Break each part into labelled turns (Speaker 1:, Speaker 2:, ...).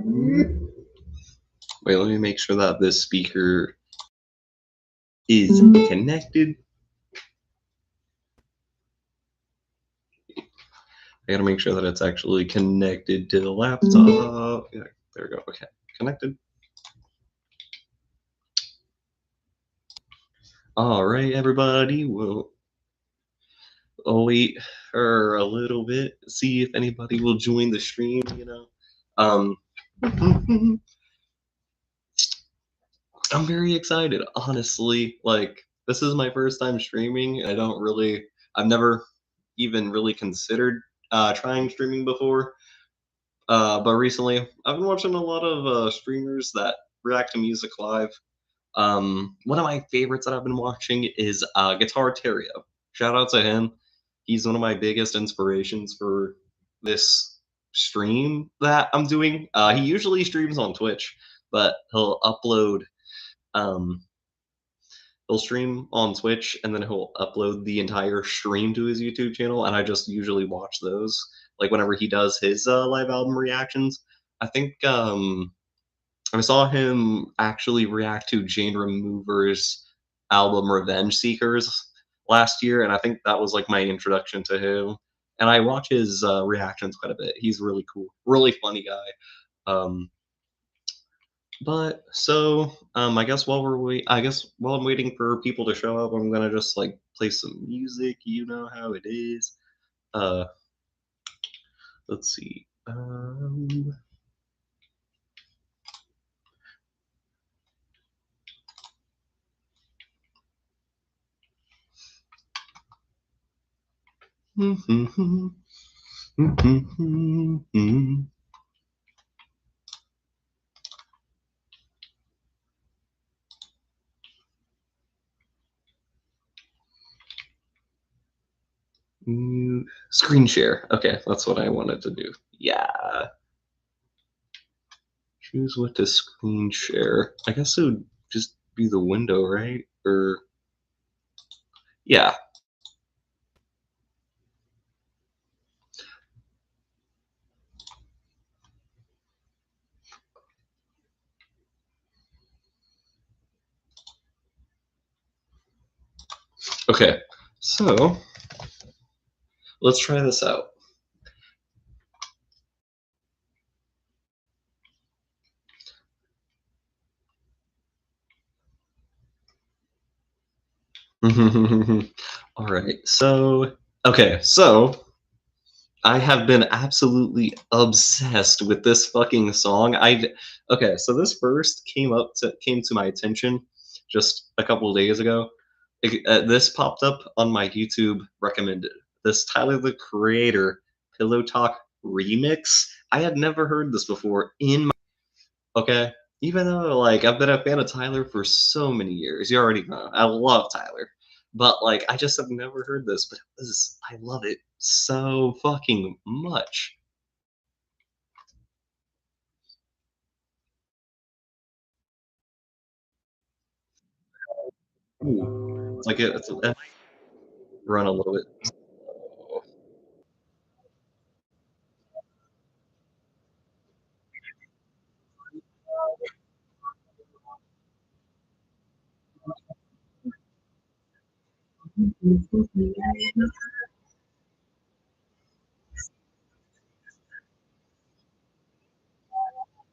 Speaker 1: Wait, let me make sure that this speaker is connected. I gotta make sure that it's actually connected to the laptop. Yeah, there we go. Okay, connected. All right, everybody. We'll wait for a little bit, see if anybody will join the stream. I'm very excited, honestly. Like, this is my first time streaming. I've never even really considered trying streaming before. But recently, I've been watching a lot of streamers that react to music live. One of my favorites that I've been watching is Guitar Terrio. Shout out to him. He's one of my biggest inspirations for this stream that I'm doing. He usually streams on Twitch, but um, he'll stream on Twitch and then he'll upload the entire stream to his YouTube channel, and I just usually watch those. Like whenever he does his live album reactions, I think I saw him actually react to Jane Remover's album Revenge Seekers last year, and I think that was like my introduction to him. And I watch his reactions quite a bit. He's really cool, really funny guy. But so I guess while I'm waiting for people to show up, I'm gonna just like play some music. You know how it is. Uh, let's see. Screen share. Okay, that's what I wanted to do. Yeah. Choose what to screen share. I guess it would just be the window, right? Or yeah. Okay. So let's try this out. All right. So I have been absolutely obsessed with this fucking song. So this first came to my attention just a couple of days ago. This popped up on my YouTube recommended. This Tyler the Creator Pillow Talk remix. I had never heard this before in my okay. Even though like I've been a fan of Tyler for so many years, you already know I love Tyler, but like I just have never heard this. But I love it so fucking much. Ooh, it run a little bit.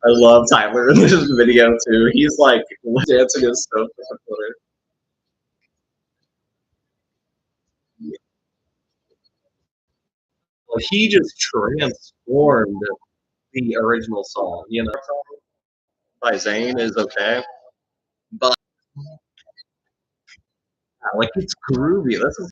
Speaker 1: I love Tyler in this video too. He's like dancing is so funny. Well, he just transformed the original song. By Zayn is okay, but yeah, like it's groovy. This is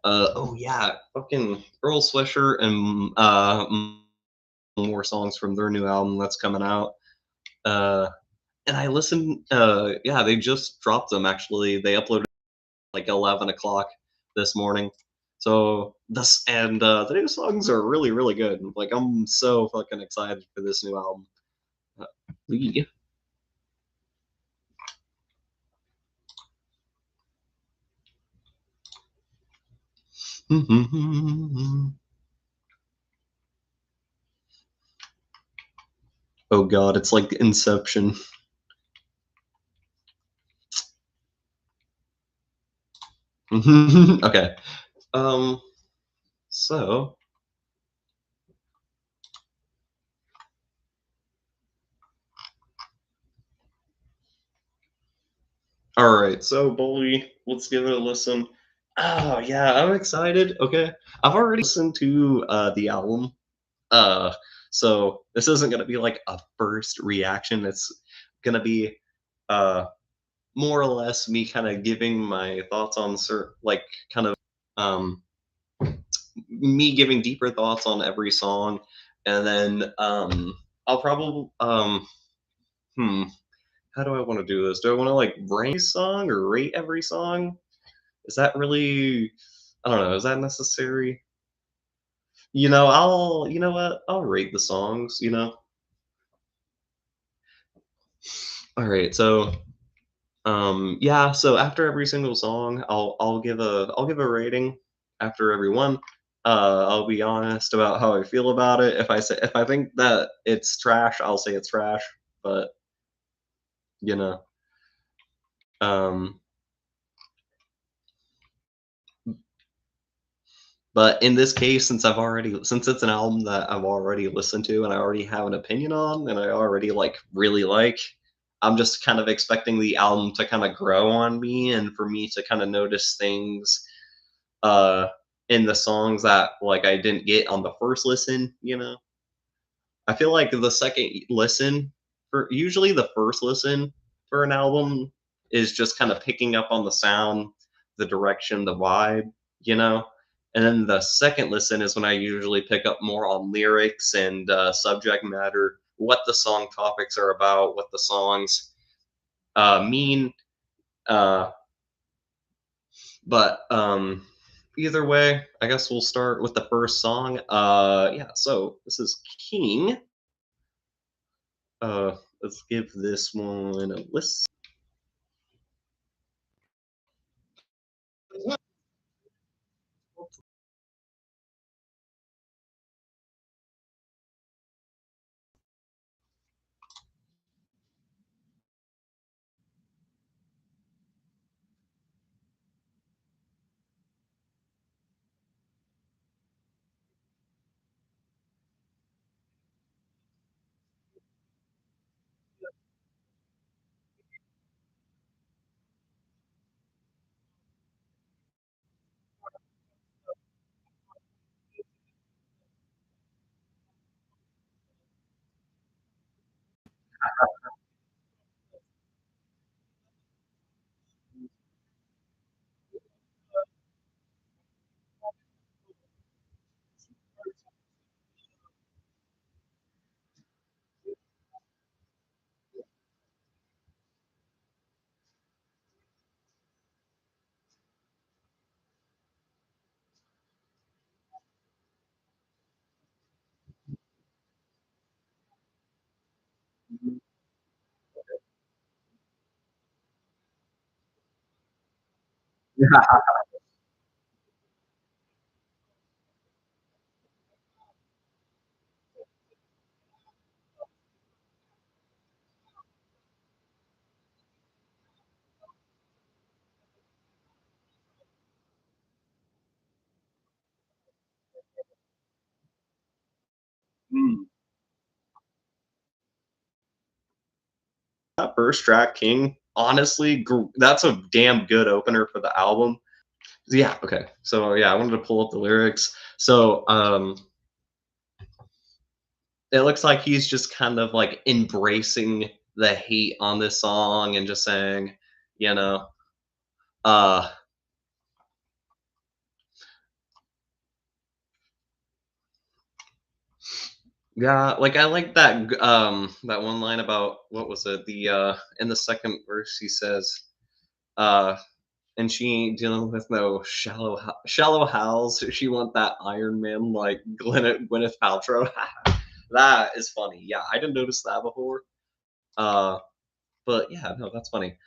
Speaker 1: oh yeah, fucking Earl Sweatshirt and more songs from their new album that's coming out. Uh, and I listened. Yeah, they just dropped them. Actually, they uploaded like 11 o'clock this morning. So this and the new songs are really really good. Like I'm so fucking excited for this new album. Uh, Lee. Oh god, it's like Inception. Okay. Um. So. All right. So, Bully, let's give it a listen. Oh yeah, I'm excited. Okay, I've already listened to the album. Uh, so this isn't gonna be like a first reaction. It's gonna be uh more or less me kind of giving my thoughts on certain, like kind of um me giving deeper thoughts on every song, and then I'll probably hmm how do I want to do this? Do I want to like rank a song or rate every song? Is that really, I don't know, is that necessary? You know what? I'll rate the songs, you know. All right, so yeah, so after every single song, I'll give a rating after every one. I'll be honest about how I feel about it. If I think that it's trash, I'll say it's trash. But you know, um, but in this case, since it's an album that I've already listened to and I already have an opinion on and I already like really like, I'm just kind of expecting the album to kind of grow on me and for me to kind of notice things uh in the songs that like I didn't get on the first listen, you know. I feel like the second listen, for usually the first listen for an album is just kind of picking up on the sound, the direction, the vibe, you know. And then the second listen is when I usually pick up more on lyrics and subject matter, what the song topics are about, what the songs mean. Uh, but either way, I guess we'll start with the first song. Yeah, so this is King. Let's give this one a listen. That first track, King, honestly, that's a damn good opener for the album. Yeah, okay. So yeah, I wanted to pull up the lyrics. So it looks like he's just kind of like embracing the hate on this song and just saying, you know, uh Yeah, like I like that that one line about what was it? The in the second verse he says, uh and she ain't dealing with no shallow howls. She want that Iron Man like Gwyneth Paltrow. That is funny. Yeah, I didn't notice that before. Uh, but yeah, no, that's funny.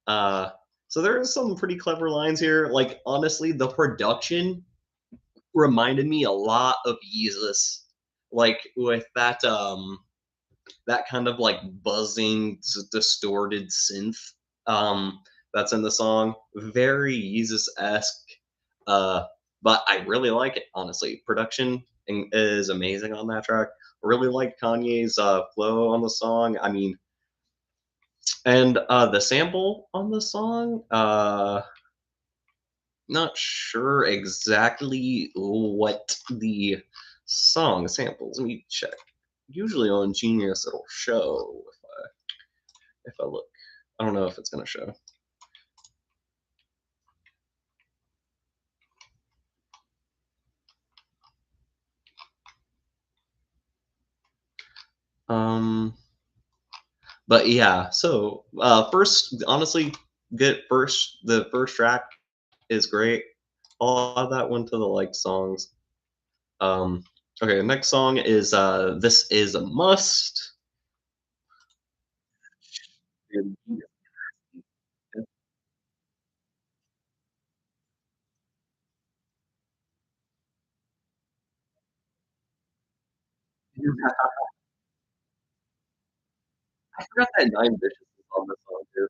Speaker 1: Uh, so there are some pretty clever lines here. Like honestly, the production reminded me a lot of Yeezus, like with that kind of like buzzing, distorted synth that's in the song. Very Yeezus esque, uh, but I really like it. Honestly, production is amazing on that track. Really like Kanye's flow on the song. I mean, and the sample on the song. Not sure exactly what the song samples. Let me check. Usually on Genius, it'll show if I look. I don't know if it's gonna show. Um, but yeah. So first, honestly, good first. The first track is great. I'll add that one to the like songs. Um, okay, next song is "This Is a Must." I forgot that Nine Vicious is on this song too.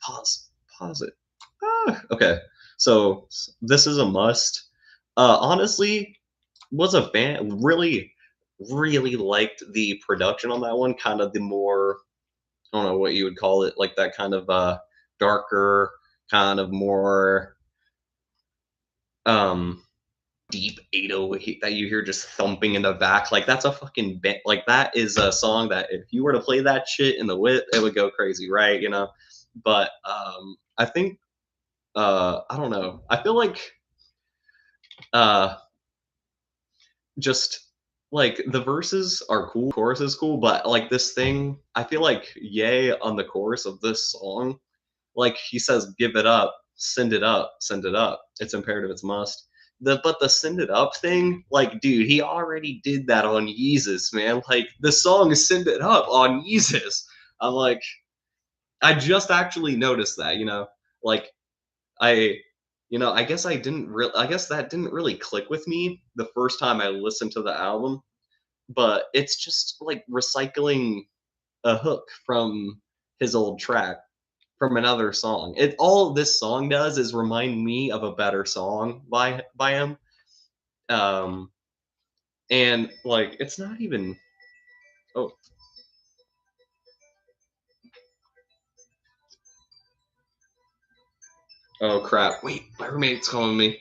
Speaker 1: Pause. Pause it. Okay. So this is a must. Honestly, was a fan really liked the production on that one. Kind of the more I don't know what you would call it, like that kind of darker, kind of more um deep 808 that you hear just thumping in the back. Like that's a fucking like that is a song that if you were to play that shit in the whip, it would go crazy, right? You know. But I think I don't know. I feel like uh just like the verses are cool, chorus is cool, but like this thing, I feel like Yay on the chorus of this song, like he says, give it up, send it up, send it up. It's imperative, it's must. But the send it up thing, like, dude, he already did that on Yeezus, man. Like the song is send it up on Yeezus. I'm like, I just actually noticed that, you know, like I I guess I guess that didn't really click with me the first time I listened to the album, but it's just like recycling a hook from his old track from another song. It all this song does is remind me of a better song by him. Um and like it's not even oh oh crap. Wait, my roommate's calling me.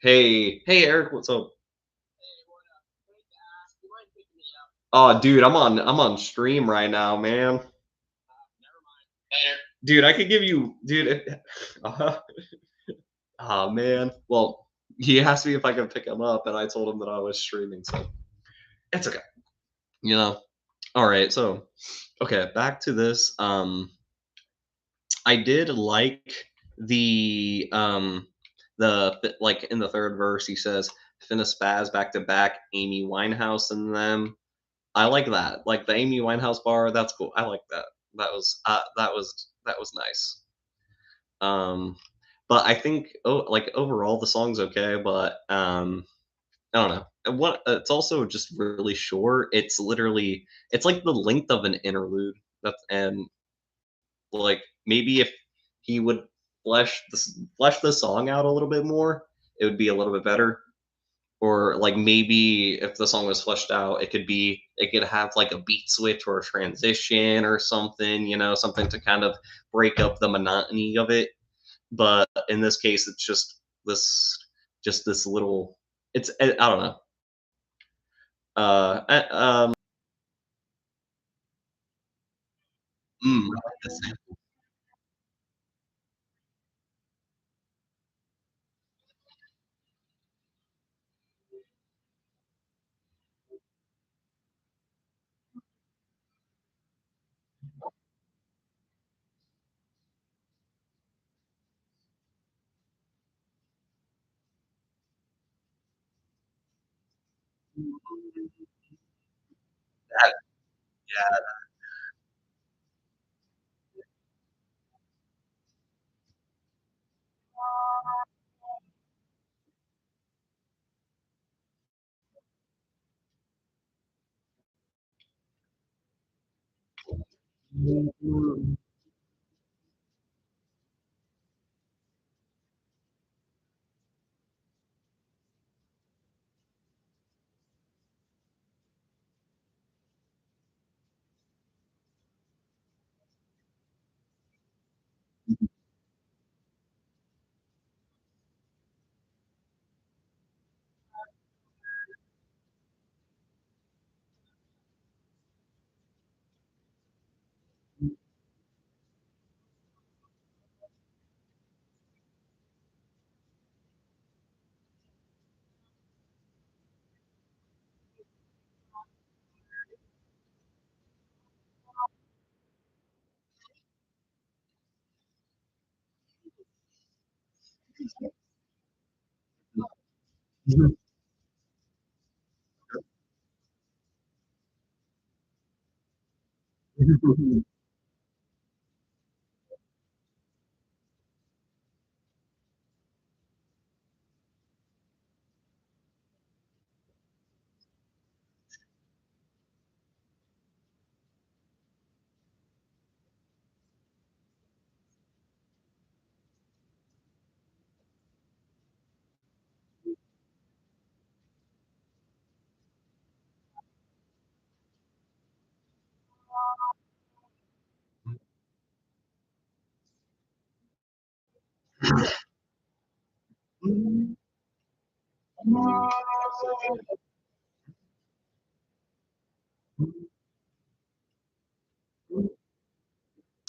Speaker 1: Hey Eric, what's up? Oh dude, I'm on stream right now, man. Dude, I could give you, dude. Oh man. Well, he asked me if I could pick him up, and I told him that I was streaming, so it's okay. You know. All right. So, okay, back to this. I did like the like in the third verse he says, Finna Spaz back to back, Amy Winehouse in them. I like that. Like the Amy Winehouse bar, that's cool. I like that. That was nice. Um, but I think like overall the song's okay, but I don't know. And what it's also just really short. It's like the length of an interlude. That's and like maybe if he would flesh the song out a little bit more, it would be a little bit better. Or like maybe if the song was fleshed out, it could have like a beat switch or a transition or something, something to kind of break up the monotony of it. But in this case, it's this this little. I don't know. Uh, I like this sample. That, yeah,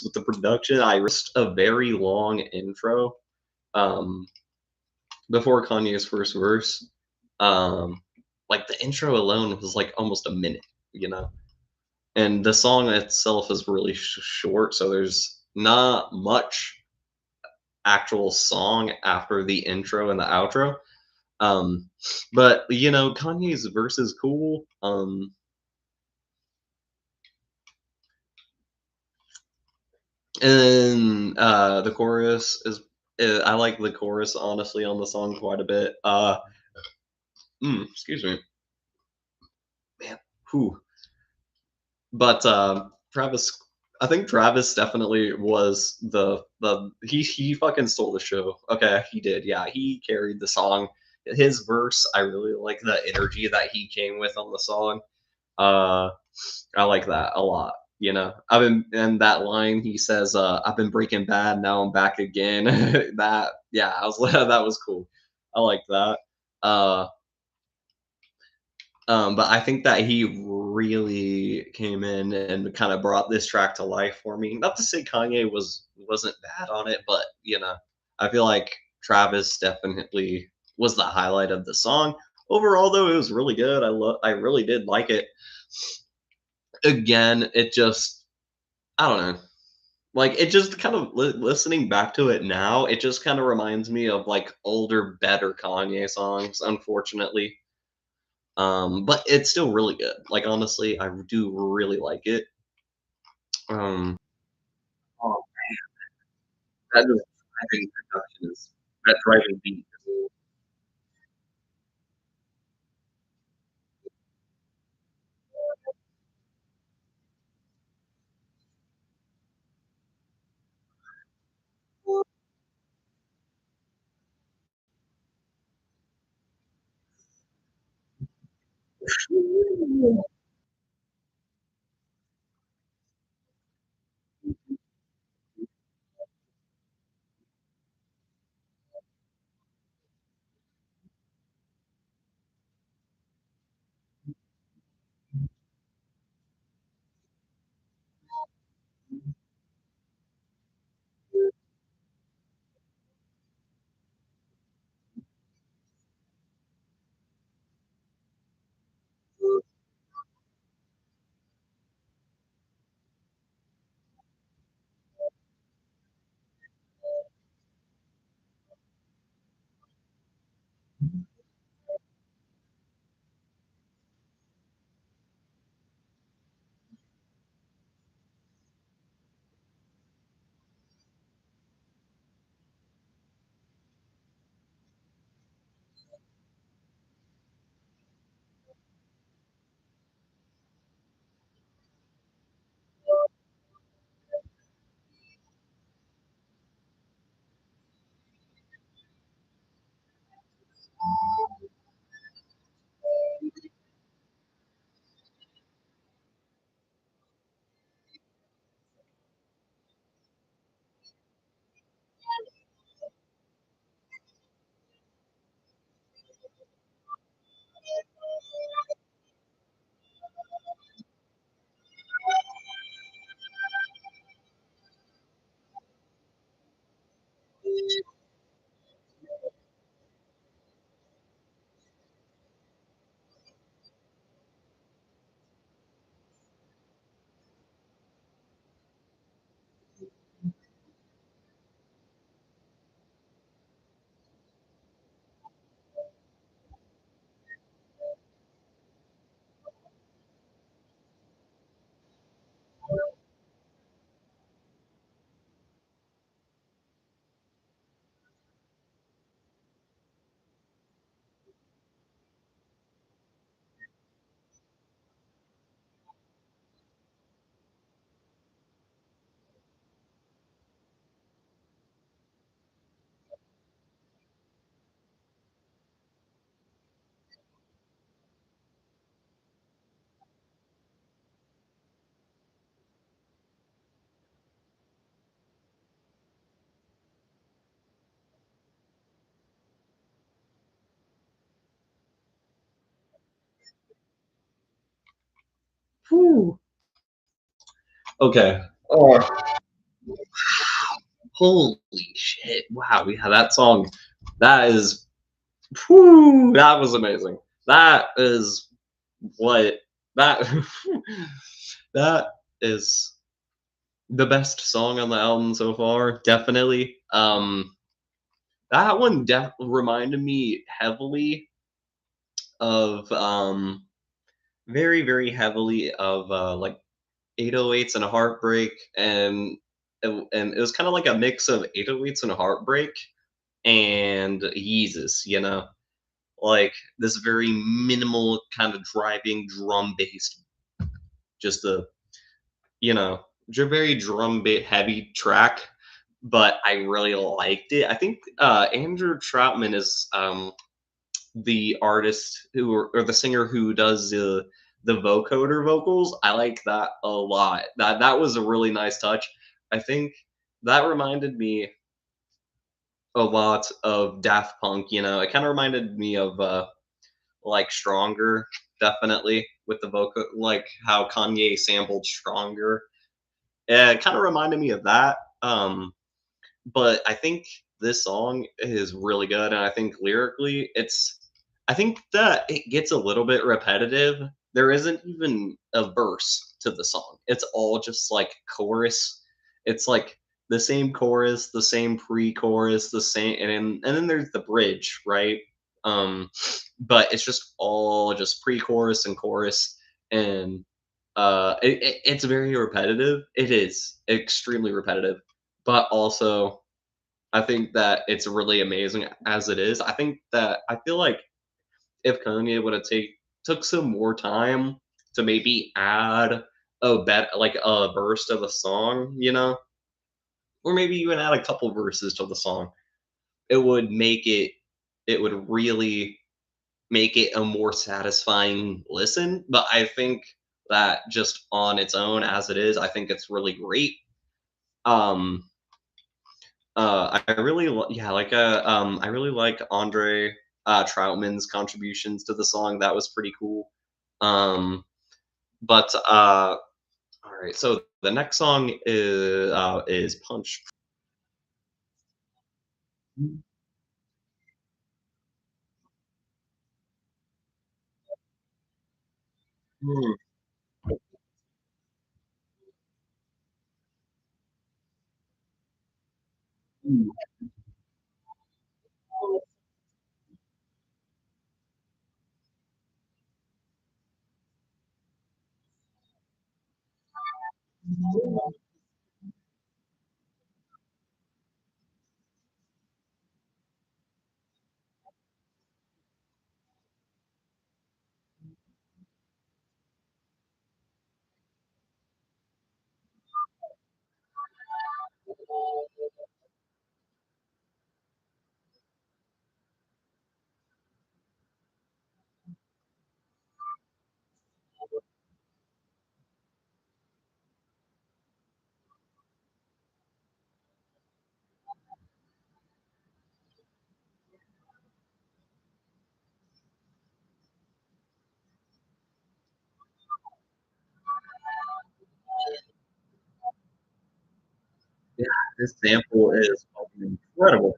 Speaker 1: with the production, I risked a very long intro. Um, Before Kanye's first verse, um, like the intro alone was like almost a minute, you know. And the song itself is really short, so there's not much actual song after the intro and the outro. Um, but Kanye's verse is cool. And the chorus is. I like the chorus honestly on the song quite a bit. Excuse me, man. Whew. But Travis, I think Travis definitely was the he fucking stole the show. Okay, he did. Yeah, he carried the song. His verse, I really like the energy that he came with on the song. Uh, I like that a lot. I've been in that line. He says, "I've been Breaking Bad, now I'm back again." That yeah, I was that was cool. I like that. Uh, but I think that he really came in and kind of brought this track to life for me. Not to say Kanye wasn't bad on it, but I feel like Travis definitely was the highlight of the song. Overall, though, it was really good. I really did like it. Again, it just I don't know. Like, it just kind of listening back to it now, it just kinda reminds me of, like, older, better Kanye songs, unfortunately. But it's still really good. Like, honestly, I do really like it. Um, oh, that is driving production is that driving beat is Whew. Okay. Oh, holy shit. Wow, yeah, that song, that is whew, that was amazing. That is what that that is the best song on the album so far, definitely. That one reminded me heavily of very, very heavily of like 808s and a Heartbreak, and it was kind of like a mix of 808s and a Heartbreak and Yeezus, you know, like this very minimal kind of driving drum based, just a you know, very drum bit heavy track. But I really liked it. I think Andrew Troutman is the artist who or the singer who does the vocoder vocals. I like that a lot. That was a really nice touch. I think that reminded me a lot of Daft Punk. You know, it kind of reminded me of like Stronger, definitely with the vocal, like how Kanye sampled Stronger. It kind of reminded me of that. But I think this song is really good, and I think lyrically, I think that it gets a little bit repetitive. There isn't even a verse to the song. It's all just like chorus, It's like the same chorus, the same pre-chorus, the same, and then there's the bridge, right? Um, but it's just all just pre-chorus and chorus, and it's very repetitive. It is extremely repetitive, but also I think that it's really amazing as it is. I think that I feel like if Kanye would have took some more time to maybe add like a verse to the song, or maybe even add a couple verses to the song, it would make it would really make it a more satisfying listen. But I think that just on its own as it is, I think it's really great. Um I really yeah, I really like Andre Troutman's contributions to the song. That was pretty cool. Um but all right, so the next song is Punch. Mm. Yeah, this sample is fucking incredible.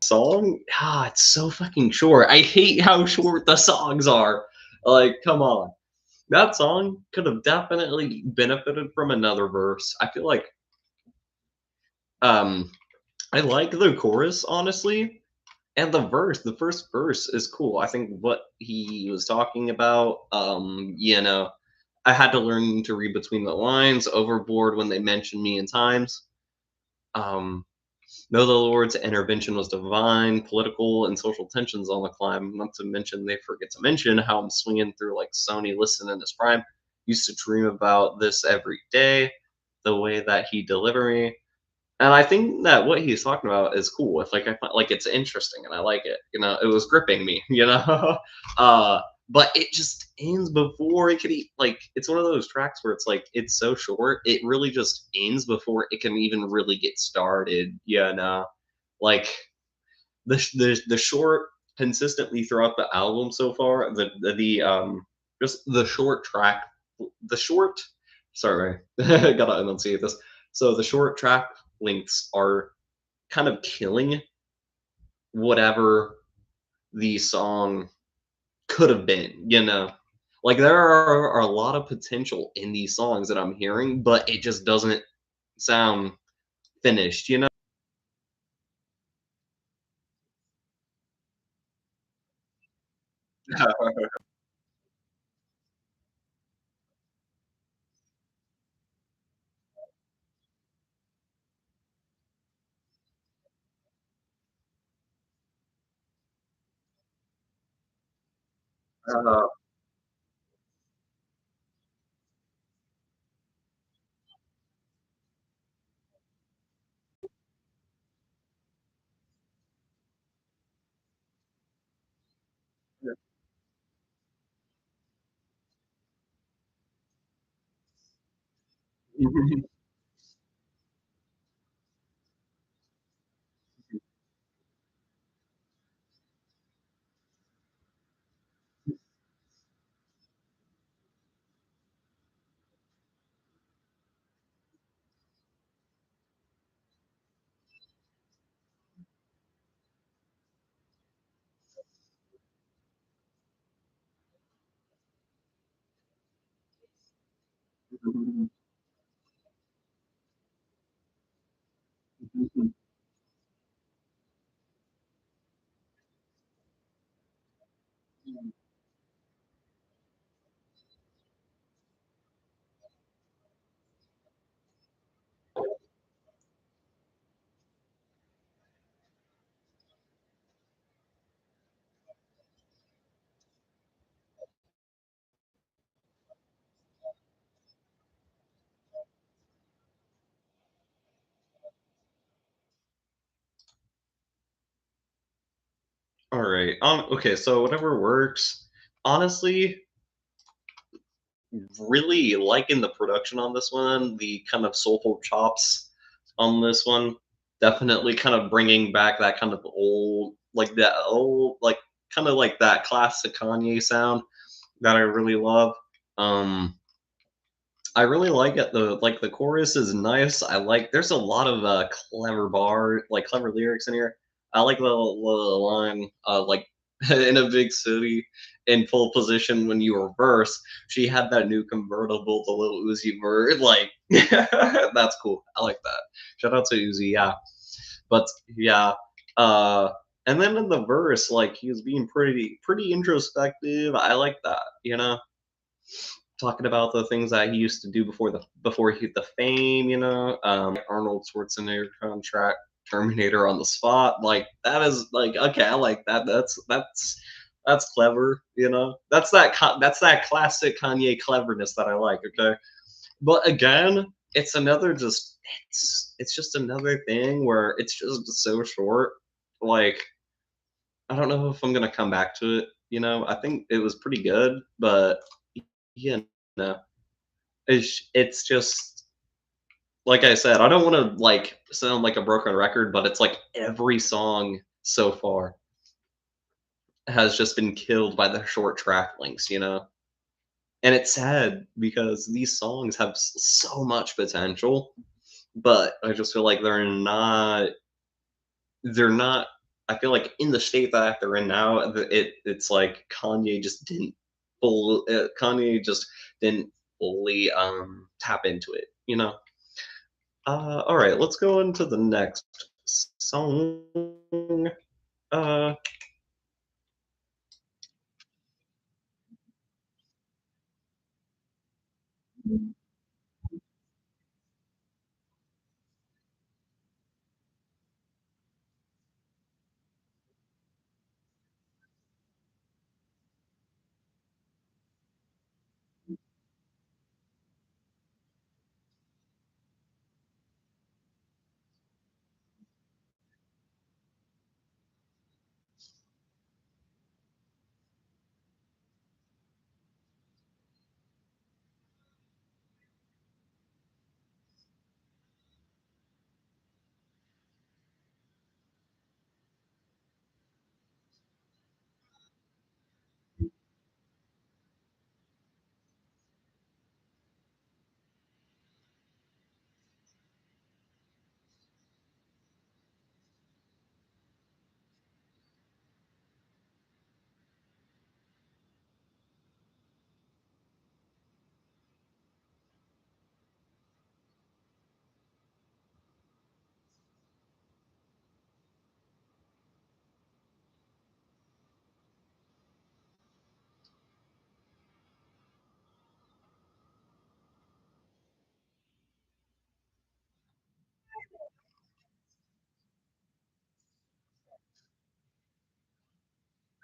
Speaker 1: Song? It's so fucking short. I hate how short the songs are. Like, come on. That song could have definitely benefited from another verse. I feel like um I like the chorus honestly, and the first verse is cool. I think what he was talking about, I had to learn to read between the lines, overboard when they mentioned me in times. Um Know the Lord's intervention was divine, political and social tensions on the climb. Not to mention, they forget to mention how I'm swinging through like Sony Listen in his prime. Used to dream about this every day, the way that he delivered me. And I think that what he's talking about is cool. It's like I find like it's interesting and I like it. It was gripping me. uh, but it just ends before it could. Like it's one of those tracks where it's like it's so short. It really just ends before it can even really get started. Like the short consistently throughout the album so far. The just the short track. The short. Sorry, gotta enunciate this. So the short track lengths are kind of killing whatever the song could have been. Like there are a lot of potential in these songs that I'm hearing, but it just doesn't sound finished. Uh, All right. Okay, so whatever works. Honestly, really liking the production on this one, the kind of soulful chops on this one. Definitely kind of bringing back that kind of old, like that old, like kind of like that classic Kanye sound that I really love. Um, I really like it. The chorus is nice. I like. There's a lot of clever lyrics in here. I like the line, like in a big city, in full position when you reverse. She had that new convertible, the little Uzi Vert. Like that's cool. I like that. Shout out to Uzi. Yeah, but yeah. Uh, and then in the verse, like he was being pretty introspective. I like that. Talking about the things that he used to do the fame, Arnold Schwarzenegger contract, Terminator on the spot. Like that is like okay, I like that. That's clever. That's that classic Kanye cleverness that I like. Okay, but again, it's just another thing where it's just so short. Like I don't know if I'm gonna come back to it. I think it was pretty good, but yeah, no. It's just like I said, I don't want to like sound like a broken record, but it's like every song so far has just been killed by the short track lengths. And it's sad because these songs have so much potential, but I just feel like they're not I feel like in the state that they're in now, it's like Kanye just didn't fully tap into it. All right, let's go into the next song. Uh,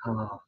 Speaker 1: uh,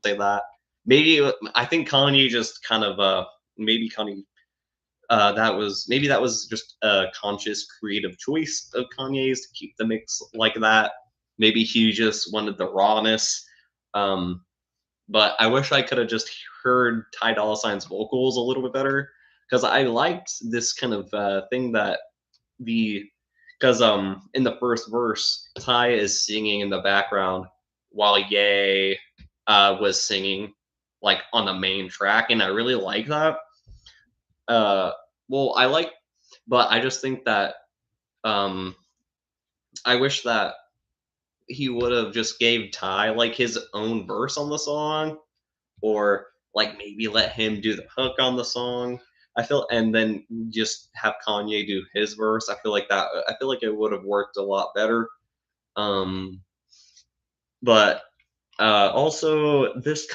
Speaker 1: say that. maybe I think Kanye just kind of maybe Kanye that was just a conscious creative choice of Kanye's to keep the mix like that. Maybe he just wanted the rawness. Um, but I wish I could have just heard Ty Dolla Sign's vocals a little bit better because I liked this kind of thing that the because in the first verse Ty is singing in the background while Ye was singing like on the main track, and I really like that. Uh, well, I like, but I just think that um, I wish that he would have just gave Ty like his own verse on the song, or like maybe let him do the hook on the song. I feel, and then just have Kanye do his verse. I feel like it would have worked a lot better. Um, but also this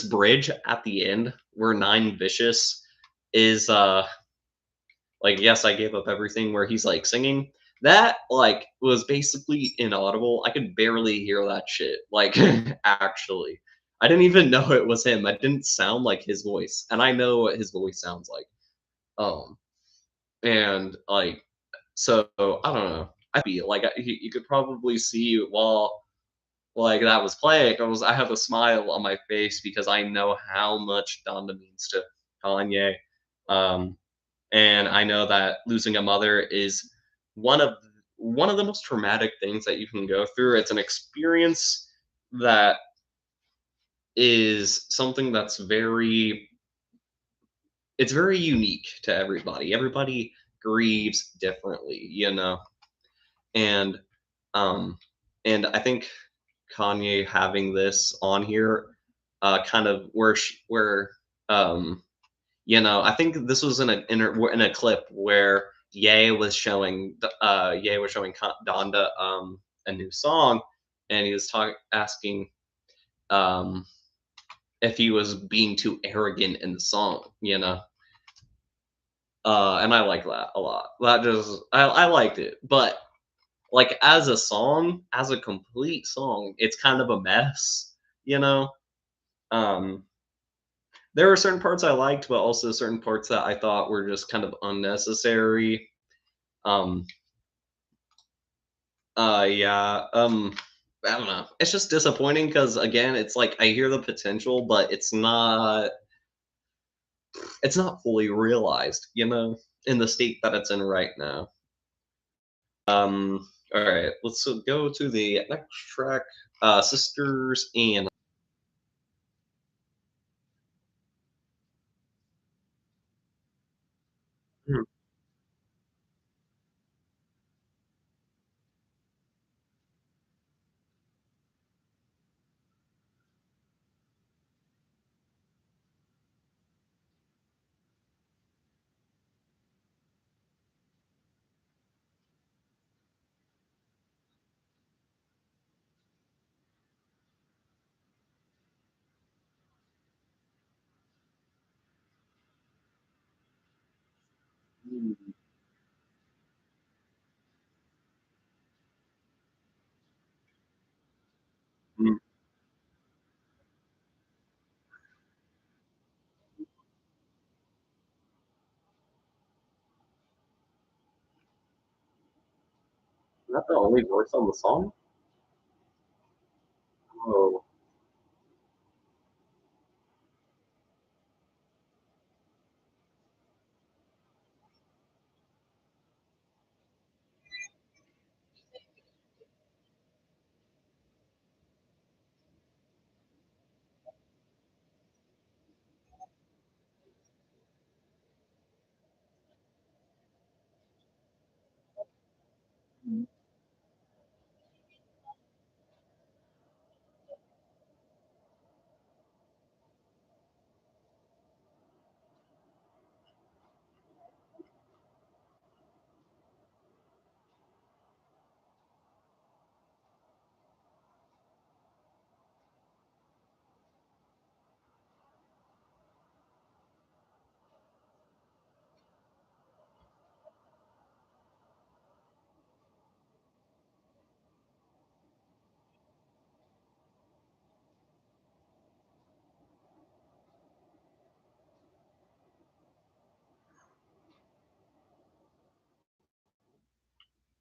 Speaker 1: bridge at the end where Nine Vicious is like yes I gave up everything where he's like singing that like was basically inaudible. I could barely hear that shit like actually I didn't even know it was him. I didn't sound like his voice, and I know what his voice sounds like. um and like so I don't know, I feel like you could probably see while like that was playing, I have a smile on my face because I know how much Donda means to Kanye. um and I know that losing a mother is one of one of the most traumatic things that you can go through. It's an experience that is something that's very unique to everybody. Everybody grieves differently, you know. And um and I think Kanye having this on here kind of where you know, I think this was in a clip where Ye was showing Donda a new song, and he was asking um, if he was being too arrogant in the song, you know. And I like that a lot. That just I liked it, but like as a song, as a complete song, it's kind of a mess, you know. Um, there were certain parts I liked, but also certain parts that I thought were just kind of unnecessary. Um, yeah, I don't know. It's just disappointing because again, it's like I hear the potential, but it's not fully realized, you know, in the state that it's in right now. All right, let's go to the next track, Sisters and Hmm. Mm, is that the only verse on the song? Oh,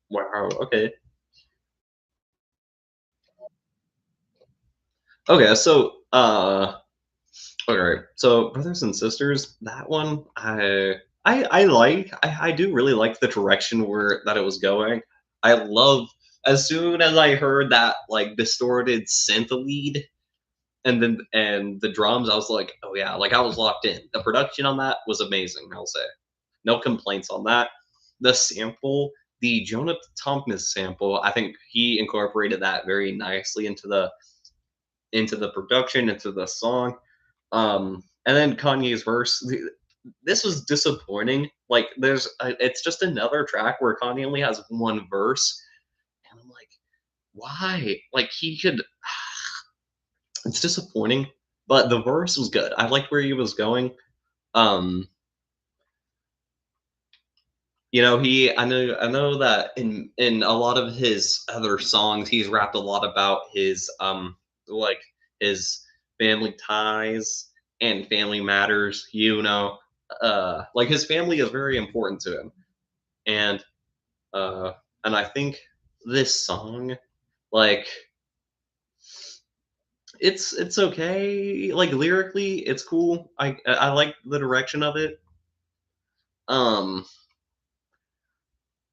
Speaker 1: Wow. Okay. Okay. So, okay. So, brothers and sisters, that one, I like. I do really like the direction where that it was going. I love as soon as I heard that like distorted synth lead and the drums, I was like, oh yeah, like I was locked in. The production on that was amazing. I'll say, no complaints on that. The sample, the Jonah Thomas sample, I think he incorporated that very nicely into the production, into the song. And then Kanye's verse. This was disappointing. Like, it's just another track where Kanye only has one verse, and I'm like, why? Like, he could. It's disappointing, but the verse was good. I liked where he was going. Um, I know that in a lot of his other songs, he's rapped a lot about his like his family ties and family matters. Like his family is very important to him, and uh, and I think this song, like it's okay. Like lyrically, it's cool. I like the direction of it. Um,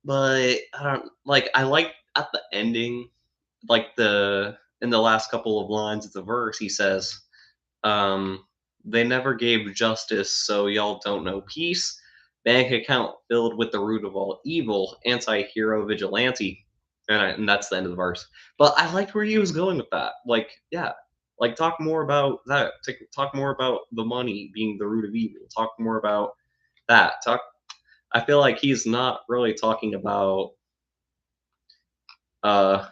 Speaker 1: but I don't like. I like at the ending like the in the last couple of lines of the verse, he says, "They never gave justice, so y'all don't know peace. Bank account filled with the root of all evil, anti-hero vigilante." And that's the end of the verse. But I liked where he was going with that. Like, yeah, like talk more about that. Talk more about the money being the root of evil. Talk more about that. Talk. I feel like he's not really talking about uh,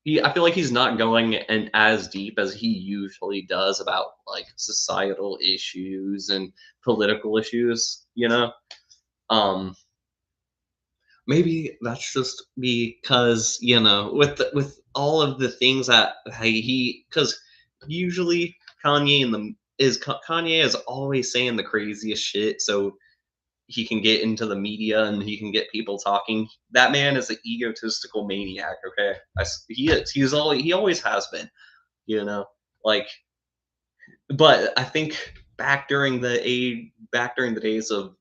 Speaker 1: I feel like he's not going and as deep as he usually does about like societal issues and political issues. Um, maybe that's just because with all of the things that because usually Kanye is always saying the craziest shit, so he can get into the media and he can get people talking. That man is an egotistical maniac. Okay, he is. He always has been. You know, like, but I think back during the days of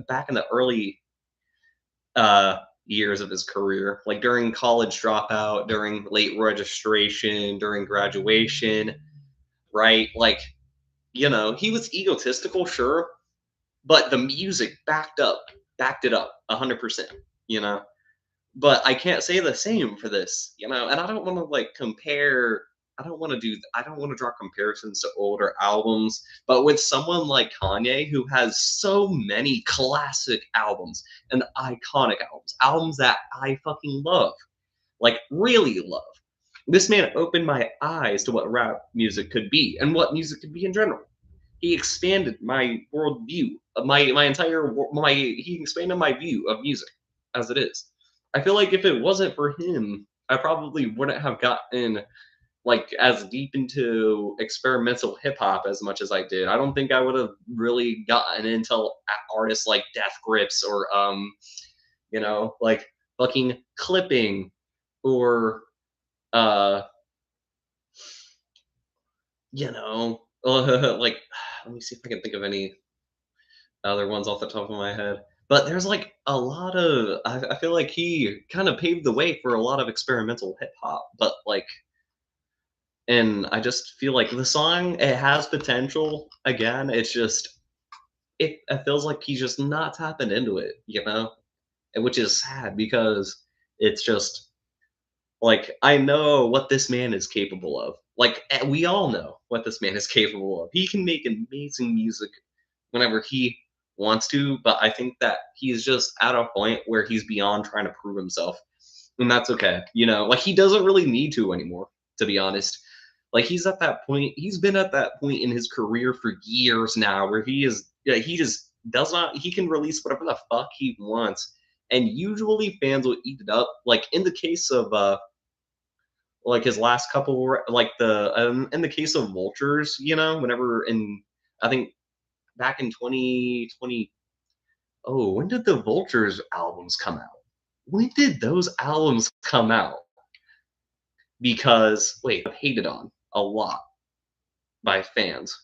Speaker 1: back in the early uh years of his career, like during college dropout, during late registration, during graduation, right? Like, he was egotistical, sure, but the music backed it up 100%, you know. But I can't say the same for this, and I don't want to like compare. I don't want to draw comparisons to older albums, but with someone like Kanye who has so many classic albums and iconic albums that I fucking love, like really love. This man opened my eyes to what rap music could be and what music could be in general. He expanded my worldview, my entire my he expanded my view of music as it is. I feel like if it wasn't for him, I probably wouldn't have gotten like as deep into experimental hip hop as much as I did. I don't think I would have really gotten into artists like Death Grips or like fucking clipping or uh like let me see if I can think of any other ones off the top of my head. But there's like a lot of I feel like he kind of paved the way for a lot of experimental hip hop, but like and I just feel like the song it has potential. Again, it's just it feels like he's just not tapping into it, which is sad because it's just like I know what this man is capable of. Like we all know what this man is capable of. He can make amazing music whenever he wants to, but I think that he's just at a point where he's beyond trying to prove himself. And that's okay. Like he doesn't really need to anymore, to be honest. Like he's been at that point in his career for years now where he just does not he can release whatever the fuck he wants. And usually fans will eat it up. Like in the case of like his last couple like the in the case of Vultures, whenever in I think back in 2020. Oh, when did the Vultures albums come out? when did those albums come out? Because wait, hated on a lot by fans.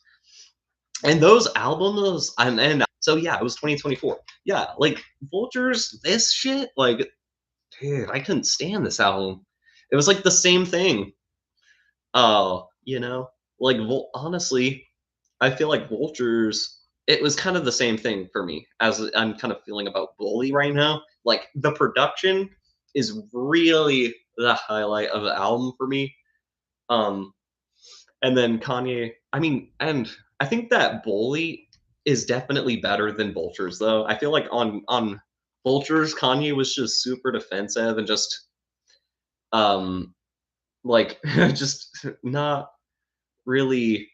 Speaker 1: And those albums, and so yeah, it was 2024. Yeah, like Vultures, this shit, like, dude, I couldn't stand this album. It was like the same thing. You know, like honestly, I feel like Vultures. It was kind of the same thing for me as I'm kind of feeling about Bully right now. Like the production is really the highlight of the album for me. Um, and then Kanye. I mean, and I think that Bully is definitely better than Vultures, though. I feel like on Vultures, Kanye was just super defensive and just um like just not really.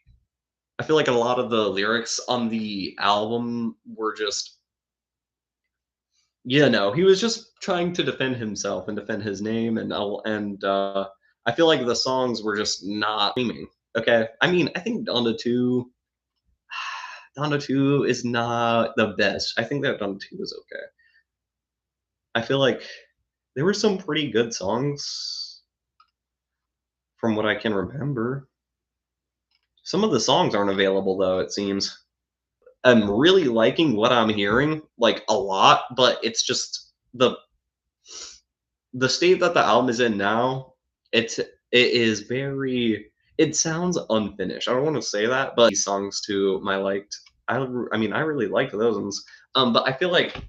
Speaker 1: I feel like a lot of the lyrics on the album were just, he was just trying to defend himself and defend his name, and I feel like the songs were just not screaming. Okay, I mean, I think Donda 2 is not the best. I think that Donda 2 is okay. I feel like there were some pretty good songs from what I can remember. Some of the songs aren't available though, it seems. I'm really liking what I'm hearing, like a lot, but it's just the state that the album is in now. It is very. It sounds unfinished. I don't want to say that, but these songs too, my liked. I mean, I really liked those ones. But I feel like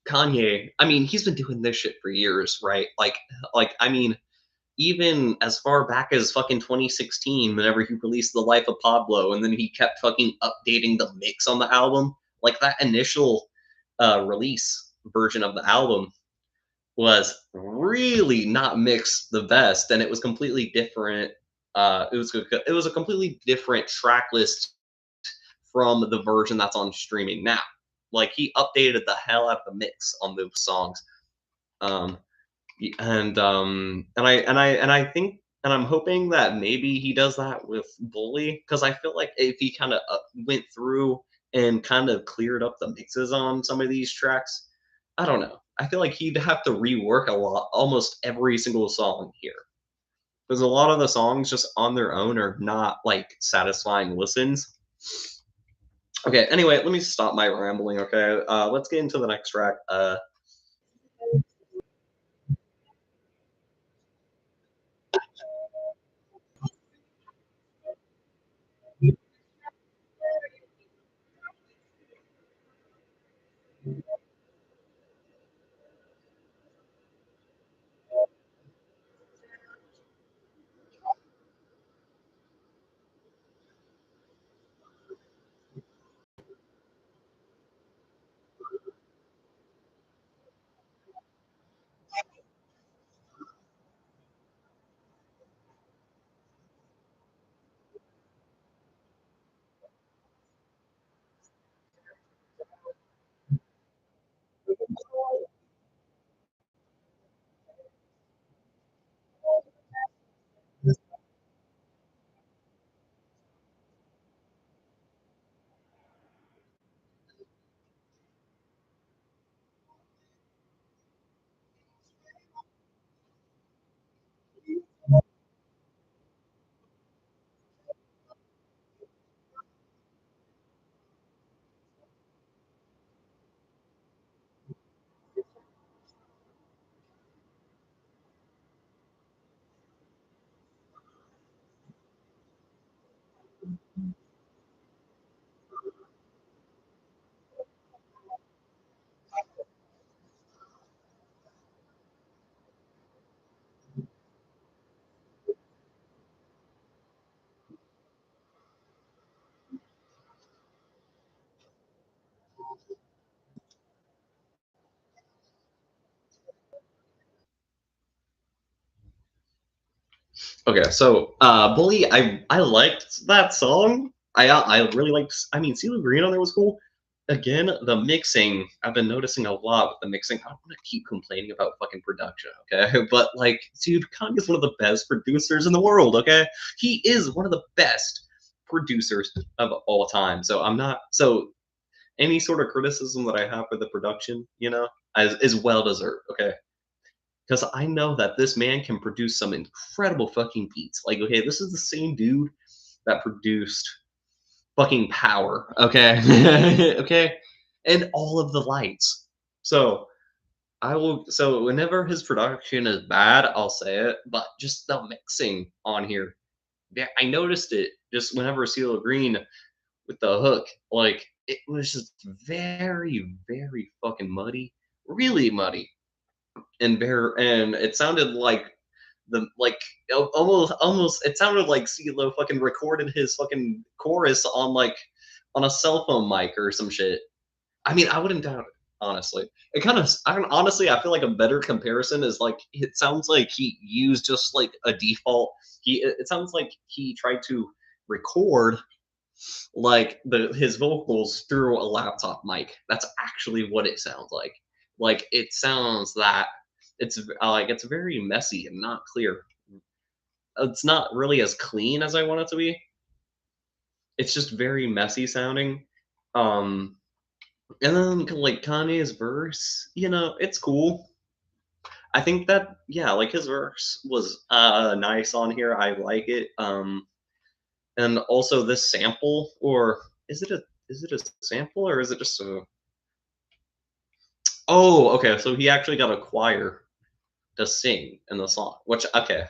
Speaker 1: Kanye. I mean, he's been doing this shit for years, right? I mean, even as far back as fucking 2016, whenever he released The Life of Pablo, and then he kept fucking updating the mix on the album. Like that initial release version of the album was really not mixed the best, and it was completely different. It was a completely different track list from the version that's on streaming now. Like he updated the hell out of the mix on those songs. Um, and I think and I'm hoping that maybe he does that with Bully, because I feel like if he kind of went through and kind of cleared up the mixes on some of these tracks, I don't know. I feel like he'd have to rework a lot, almost every single song here, because a lot of the songs just on their own are not like satisfying listens. Okay, anyway, let me stop my rambling. Okay, let's get into the next track. Okay, so Bully, I liked that song. I really liked. I mean, CeeLo Green on there was cool. Again, the mixing. I've been noticing a lot with the mixing. I don't want to keep complaining about fucking production, okay? But like, dude, Kanye's one of the best producers in the world. Okay, he is one of the best producers of all time. So I'm not. So any sort of criticism that I have for the production, is well deserved. Okay, because I know that this man can produce some incredible fucking beats. Like, okay, this is the same dude that produced fucking Power. Okay, okay, and all of the lights. So I will. So whenever his production is bad, I'll say it. But just the mixing on here, yeah, I noticed it just whenever CeeLo Green with the hook, like it was just very, very fucking muddy, really muddy, and it sounded like almost it sounded like CeeLo fucking recorded his fucking chorus on a cell phone mic or some shit. I mean, I wouldn't doubt it, honestly. It kind of, I don't, honestly, I feel like a better comparison is like, it sounds like he used just like a default. It sounds like he tried to record like his vocals through a laptop mic. That's actually what it sounds like. Like it sounds that it's very messy and not clear. It's not really as clean as I want it to be. It's just very messy sounding. Um, and then like Kanye's verse, it's cool. I think that yeah, like his verse was nice on here. I like it. And also this sample, or is it a sample or is it just a oh okay, so he actually got a choir to sing in the song, which okay,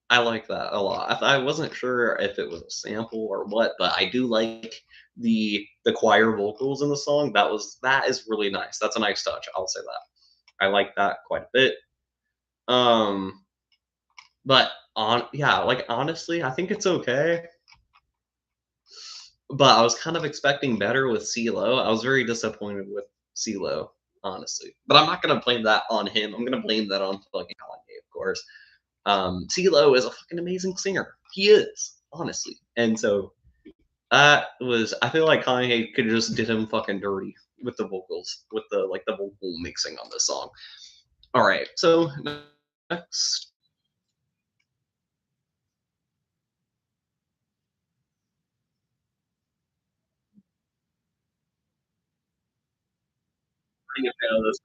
Speaker 1: I like that a lot. I wasn't sure if it was a sample or what, but I do like the choir vocals in the song. That is really nice. That's a nice touch. I'll say that. I like that quite a bit. Um, but on yeah, like honestly, I think it's okay. But I was kind of expecting better with CeeLo. I was very disappointed with CeeLo, honestly. But I'm not gonna blame that on him. I'm gonna blame that on fucking Kanye, of course. CeeLo is a fucking amazing singer. He is, honestly. And so I feel like Kanye could have just did him fucking dirty with the vocals, with the vocal mixing on this song. All right, so next, bring it down this.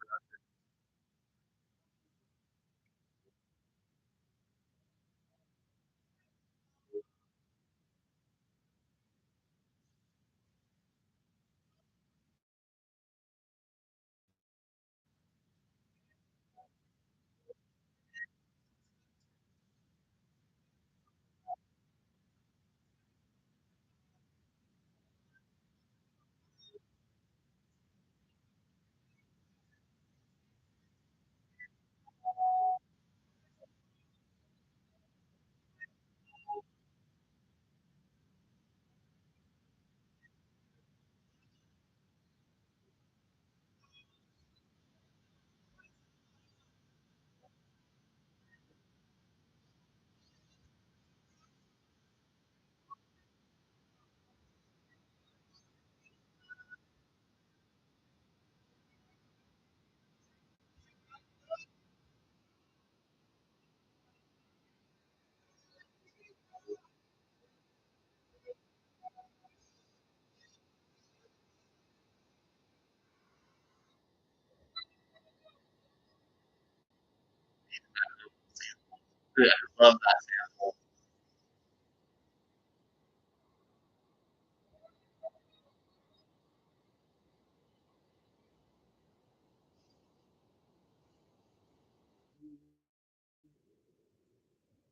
Speaker 1: Yeah, I love that sample.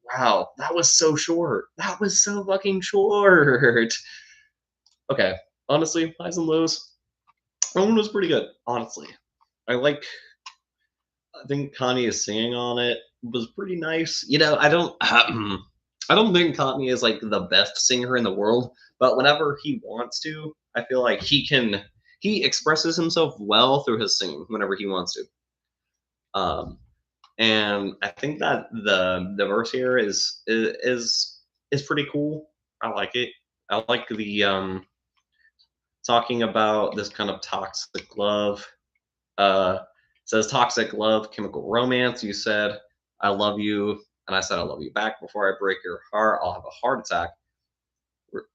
Speaker 1: Wow, that was so short. That was so fucking short. Okay, honestly, highs and lows. That one was pretty good. Honestly, I like. I think Kanye's singing on it was pretty nice. I don't. I don't think Kanye is like the best singer in the world, but whenever he wants to, I feel like he can. He expresses himself well through his singing whenever he wants to. Um, and I think that the verse here is pretty cool. I like it. I like the talking about this kind of toxic love. It says toxic love, chemical romance. You said I love you, and I said I love you back. Before I break your heart, I'll have a heart attack.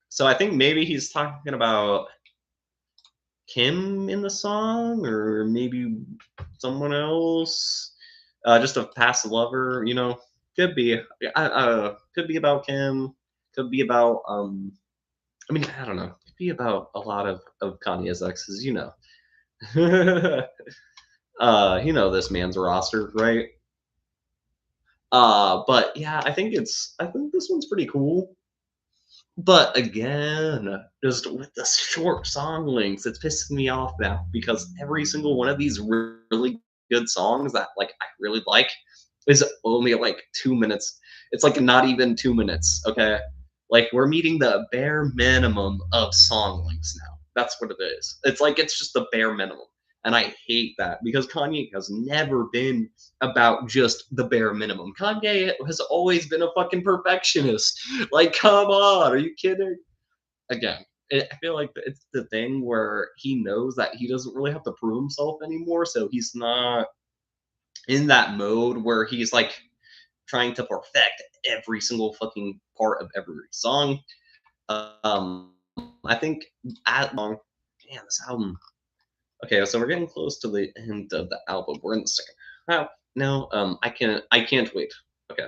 Speaker 1: So I think maybe he's talking about Kim in the song, or maybe someone else, just a past lover. Could be. Could be about Kim. Could be about. I mean, I don't know. Could be about a lot of Kanye's exes. This man's roster, right? But yeah, I think this one's pretty cool. But again, just with the short song lengths, it's pissing me off now because every single one of these really good songs that I really like is only like 2 minutes. It's like not even 2 minutes. Okay, like we're meeting the bare minimum of song lengths now. That's what it is. It's like it's just the bare minimum, and I hate that because Kanye has never been about just the bare minimum. Kanye has always been a fucking perfectionist. Like, come on, are you kidding? Again, I feel like it's the thing where he knows that he doesn't really have to prove himself anymore, so he's not in that mode where he's like trying to perfect every single fucking part of every song. Um, I think at long, damn, this album. Okay, so we're getting close to the end of the album. We're in the second half now. I can't wait. Okay.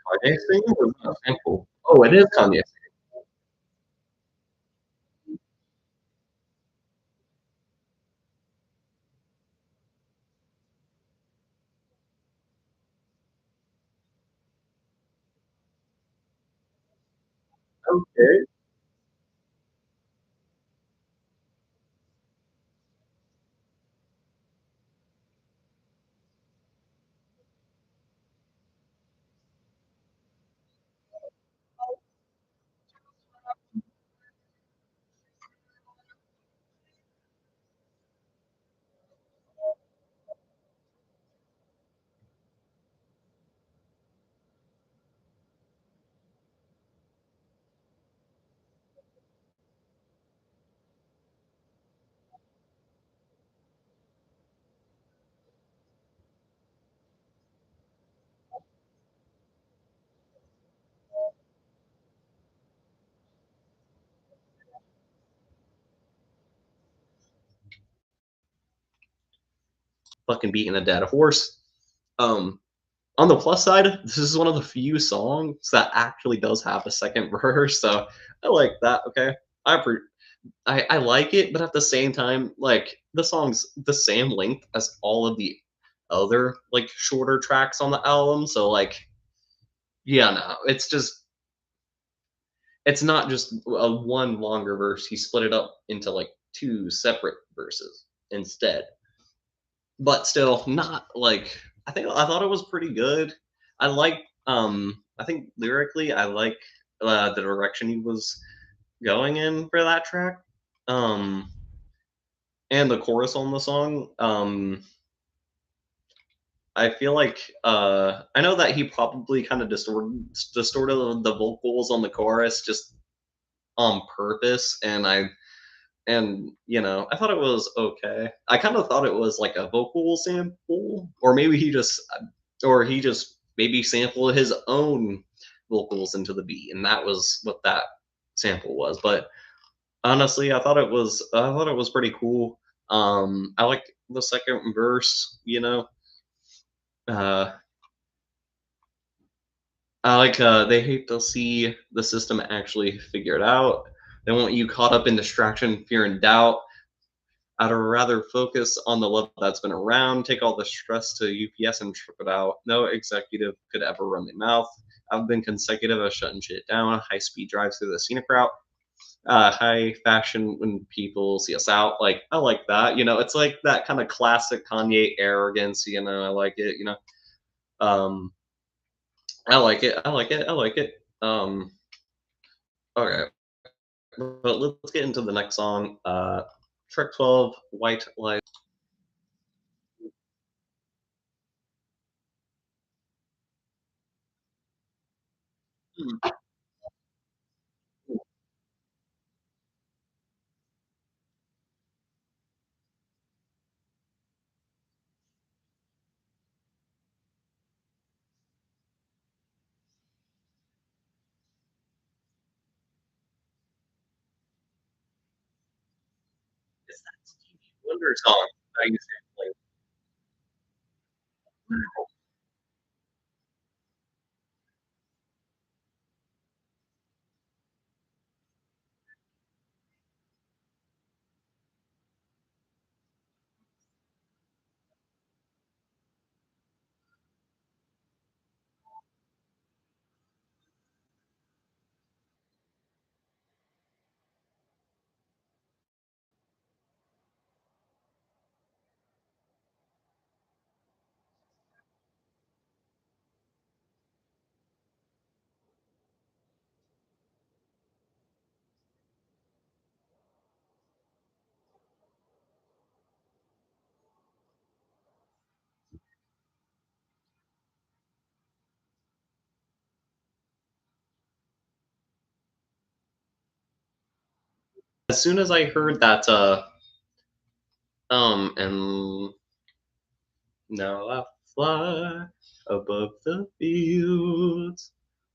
Speaker 1: Kanye singing or is that a sample? Oh, it is Kanye. Okay. Fucking beating a dead horse. Um, on the plus side, this is one of the few songs that actually does have a second verse, so I like that. Okay, I like it, but at the same time, like the song's the same length as all of the other like shorter tracks on the album, so like yeah, no, it's not just a one longer verse. He split it up into like two separate verses instead. But still not like I thought it was pretty good. I think lyrically I like the direction he was going in for that track. Um and the chorus on the song. I feel like I know that he probably kind of distorted the vocals on the chorus just on purpose, and I thought it was okay. I kind of thought it was like a vocal sample, or maybe he just maybe sampled his own vocals into the beat, and that was what that sample was. But honestly, I thought it was pretty cool. I like the second verse. Uh, I like they hate to see the system actually figured out. They want you caught up in distraction, fear, and doubt. I'd rather focus on the love that's been around, take all the stress to UPS and trip it out. No executive could ever run their mouth. I've been consecutive of shutting shit down, high speed drives through the scenic route, high fashion when people see us out. Like, I like that. It's like that kind of classic Kanye arrogance. I like it. Um, I like it. I like it. I like it. Okay, but let's get into the next song. Track 12, White Light. Is that Stevie Wonder song that you said? Like, as soon as I heard that, and now I fly above the fields.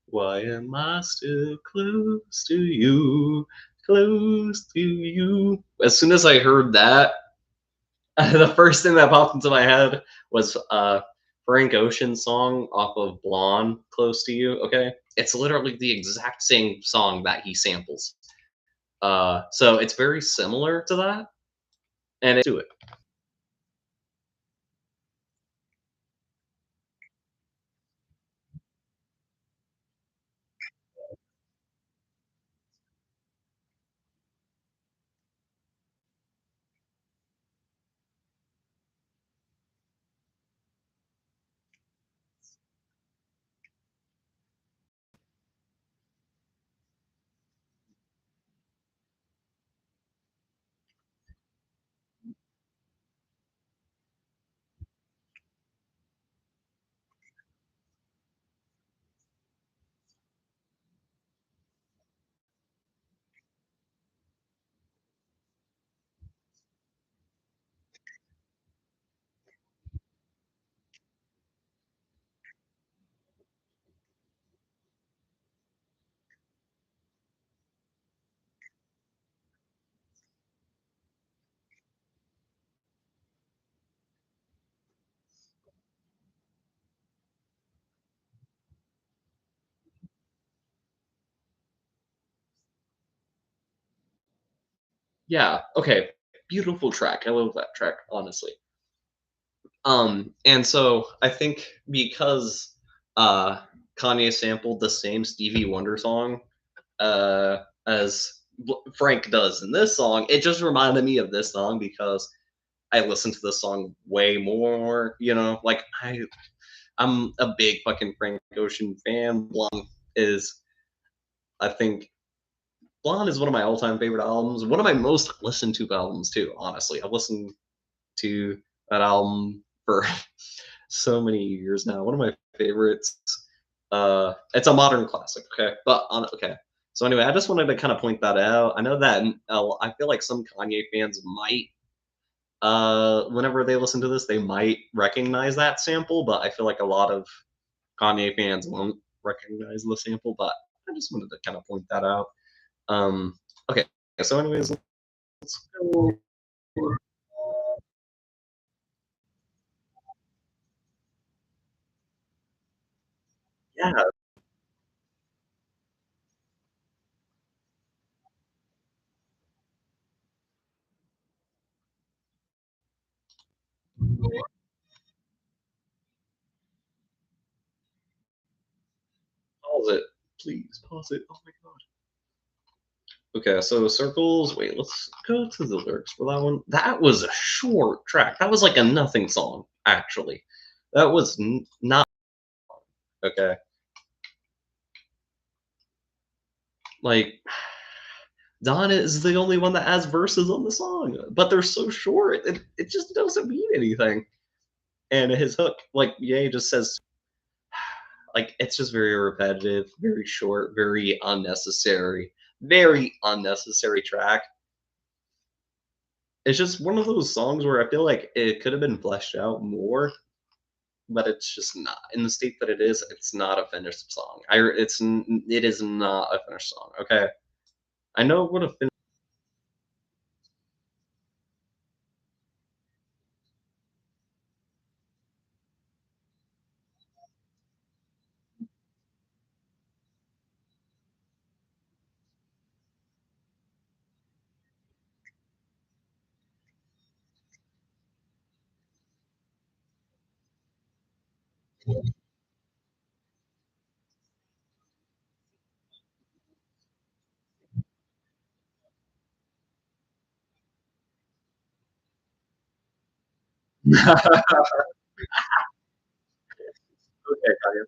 Speaker 1: Why am I still close to you? Close to you. As soon as I heard that, the first thing that popped into my head was Frank Ocean's song off of Blonde, Close to You. Okay. It's literally the exact same song that he samples. So it's very similar to that. And it's to it. Yeah. Okay. Beautiful track. I love that track, honestly. And so I think because uh Kanye sampled the same Stevie Wonder song as Frank does in this song, it just reminded me of this song because I listened to this song way more, like I'm a big fucking Frank Ocean fan. Is I think Blonde is one of my all-time favorite albums, one of my most listened to albums too, honestly. I've listened to that album for so many years now. One of my favorites. It's a modern classic, okay? Okay. So anyway, I just wanted to kind of point that out. I know that I feel like some Kanye fans might, whenever they listen to this, they might recognize that sample, but I feel like a lot of Kanye fans won't recognize the sample. But I just wanted to kind of point that out. Okay. So anyways, let's go. Yeah. Pause it. Please pause it. Oh my god. Okay, so circles. Wait, let's go to the lyrics for that one. That was a short track. That was like a nothing song, actually. That was not Okay, like Donna is the only one that has verses on the song, but they're so short. It just doesn't mean anything. And his hook, like Ye just says, like it's just very repetitive, very short, very unnecessary track. It's just one of those songs where I feel like it could have been fleshed out more, but it's just not in the state that it is. It's not a finished song. It is not a finished song. Okay, I know what a fin- okay, Kanye.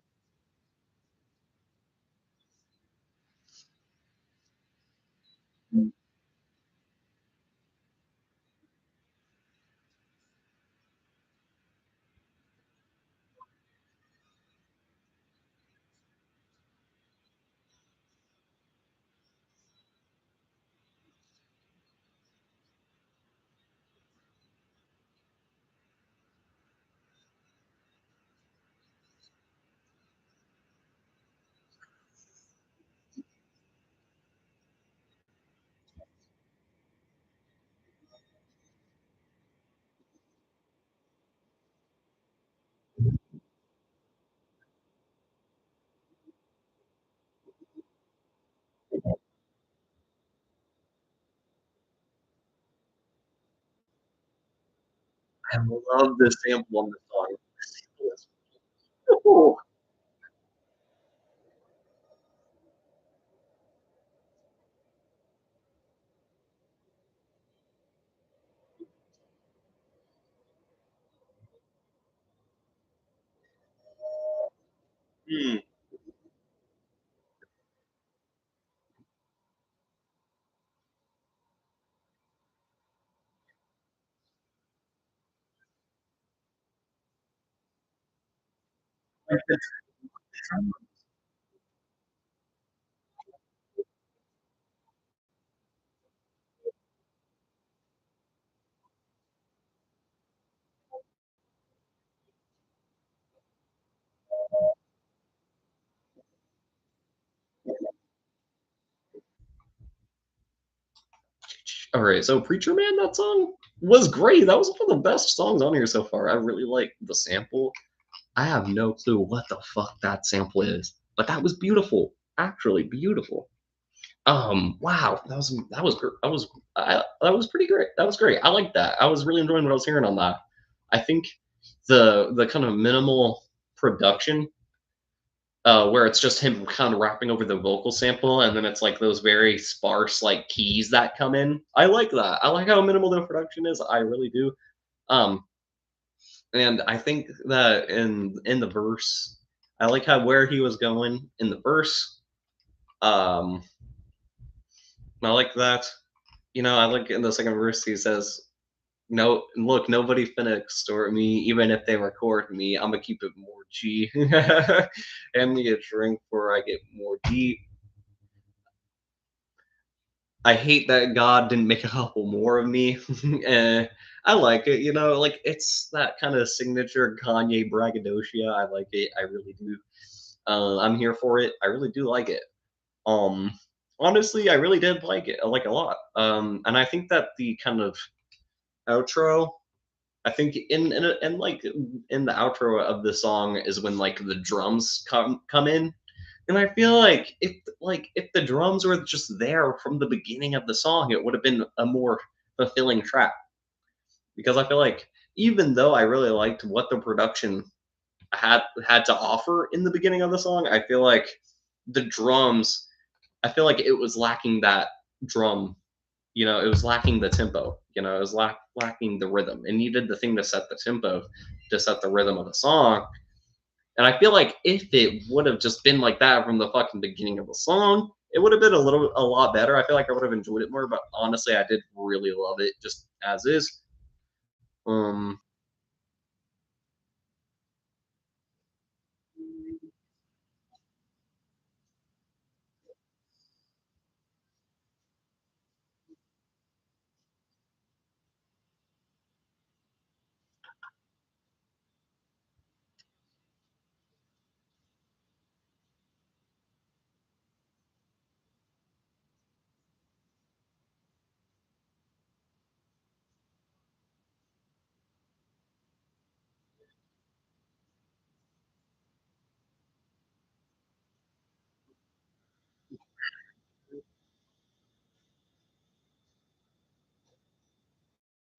Speaker 1: I love the sample on the song. Oh, mm. All right, so Preacher Man, that song was great. That was one of the best songs on here so far. I really like the sample. I have no clue what the fuck that sample is, but that was beautiful. Actually, beautiful. Wow, that was pretty great. That was great. I like that. I was really enjoying what I was hearing on that. I think the kind of minimal production, where it's just him kind of rapping over the vocal sample, and then it's like those very sparse like keys that come in. I like that. I like how minimal the production is. I really do. Um, and I think that in the verse, I like how where he was going in the verse. Um, I like that. I like in the second verse he says, "No, look, nobody finna extort me, even if they record me. I'm gonna keep it more G. Hand me a drink before I get more deep. I hate that God didn't make a couple more of me." I like it, like it's that kind of signature Kanye braggadocio. I like it. I really do. I'm here for it. I really do like it. Um, Honestly, I really did like it. I like it a lot. And I think that the kind of outro, I think in like in the outro of the song is when like the drums come in, and I feel like if the drums were just there from the beginning of the song, it would have been a more fulfilling track. Because I feel like even though I really liked what the production had to offer in the beginning of the song, I feel like the drums, I feel like it was lacking that drum. It was lacking the tempo. It was lacking the rhythm. It needed the thing to set the tempo, to set the rhythm of the song. And I feel like if it would have just been like that from the fucking beginning of the song, it would have been a lot better. I feel like I would have enjoyed it more, but honestly, I did really love it just as is. Um,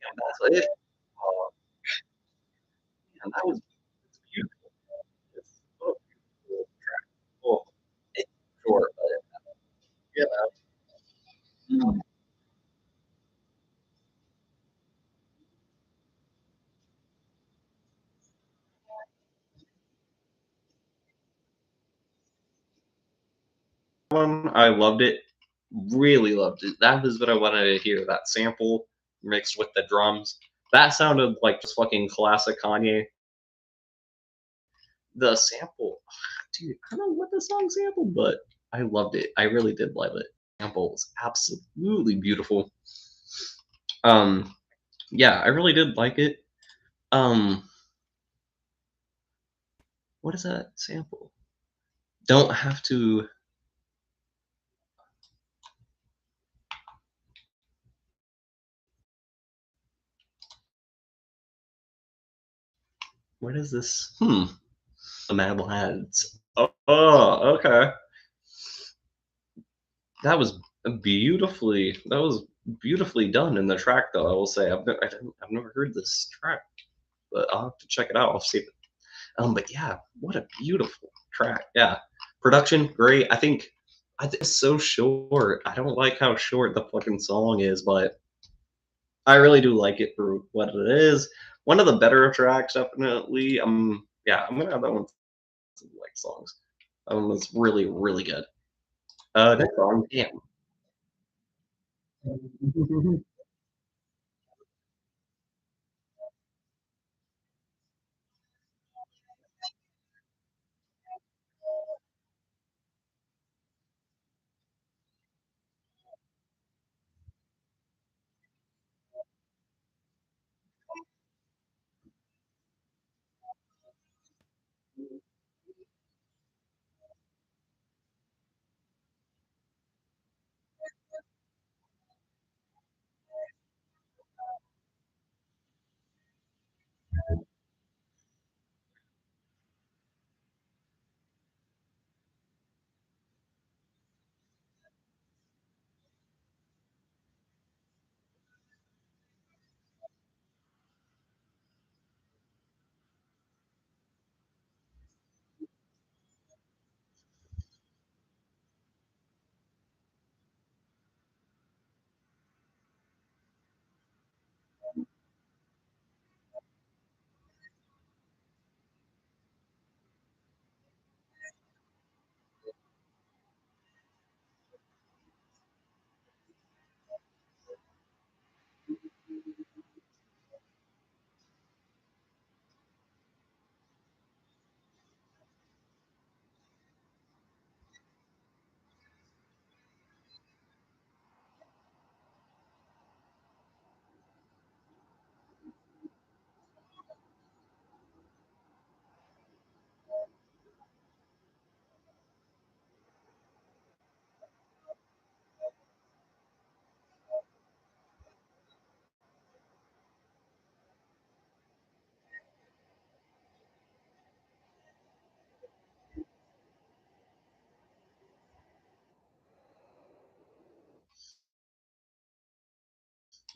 Speaker 1: and that's it. Oh, man, that was beautiful. It's so beautiful. Well, it's short, but yeah. One, I loved it. Really loved it. That was what I wanted to hear. That sample mixed with the drums. That sounded like just fucking classic Kanye. The sample, dude, I don't know what the song sampled, but I loved it. I really did love it. Sample was absolutely beautiful. Um, yeah, I really did like it. Um, what is that sample? Don't have to. What is this? The Mad Lads. Okay. That was beautifully. That was beautifully done in the track, though. I will say I've never heard this track, but I'll have to check it out. I'll see. But yeah, what a beautiful track. Yeah, production great. I think it's so short. I don't like how short the fucking song is, but I really do like it for what it is. One of the better tracks, definitely. Yeah, I'm gonna have that one to like songs. That one was really, really good. Next song, damn.